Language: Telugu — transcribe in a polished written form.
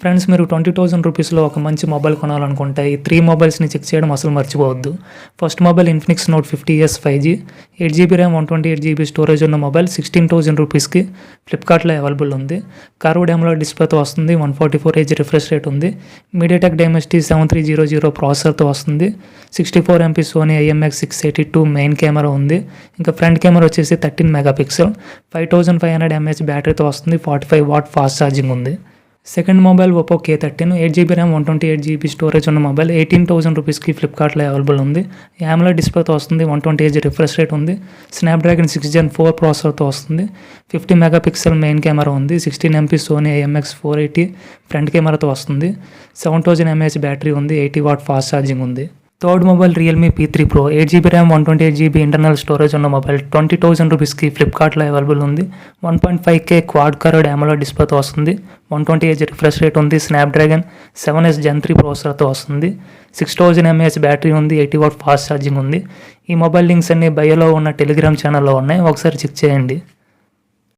ఫ్రెండ్స్, మీరు 20,000 రూపీస్లో ఒక మంచి మొబైల్ కొనాలనుకుంటే ఈ 3 మొబైల్స్ని చెక్ చేయడం అసలు మర్చిపోవద్దు. First mobile Infinix note 50s 5G 8GB RAM 128GB storage ఉన్న మొబైల్ 16,000 రూపీస్కి ఫ్లిప్కార్ట్లో అవైలబుల్ ఉంది. కర్వ్డ్ AMOLED డిస్ప్లేతో వస్తుంది. 144Hz రిఫ్రెష్ రేట్ ఉంది. మీడియాటెక్ డైమెన్సిటీ 7300 ప్రాసెసర్తో వస్తుంది. 64MP Sony IMX682 main camera ఉంది. ఇంకా ఫ్రంట్ కెమెరా వచ్చేసి 13 మెగాపిక్సెల్ 5500 mAh బ్యాటరీతో వస్తుంది. 45 వాట్ ఫాస్ట్ ఛార్జింగ్ ఉంది. Second mobile Oppo K13 8GB RAM 128GB storage ఉన్న మొబైల్ 18,000 రూపీస్కి ఫ్లిప్కార్ట్లో అవైలబుల్ ఉంది. AMOLED డిస్ప్లేతో వస్తుంది. 120Hz రిఫ్రెష్ రేట్ ఉంది. స్నాప్డ్రాగన్ 6 Gen 4 ప్రాసెసర్తో వస్తుంది. 50 మెగాపిక్సెల్ మెయిన్ కెమెరా ఉంది. 16MP సోనీ IMX480 ఫ్రంట్ కెమెరాతో వస్తుంది. 7000 mAh బ్యాటరీ ఉంది. 80 వాట్ ఫాస్ట్ ఛార్జింగ్ ఉంది. Third mobile Realme P3 Pro 8GB RAM 128GB internal storage ఉన్న మొబైల్ 20,000 రూపీస్కి ఫ్లిప్కార్ట్లో అవైలబుల్ ఉంది. 1.5K క్వాడ్ కర్వ్డ్ AMOLED డిస్ప్లేతో వస్తుంది. 120Hz రిఫ్రెష్ రేట్ ఉంది. స్నాప్డ్రాగన్ 7S Gen 3 ప్రాసెసర్తో వస్తుంది. 6000 mAh బ్యాటరీ ఉంది. 80 వాట్ ఫాస్ట్ ఛార్జింగ్ ఉంది. ఈ మొబైల్ లింక్స్ అన్ని బయోలో ఉన్న టెలిగ్రామ్ ఛానల్లో ఉన్నాయి, ఒకసారి చెక్ చేయండి.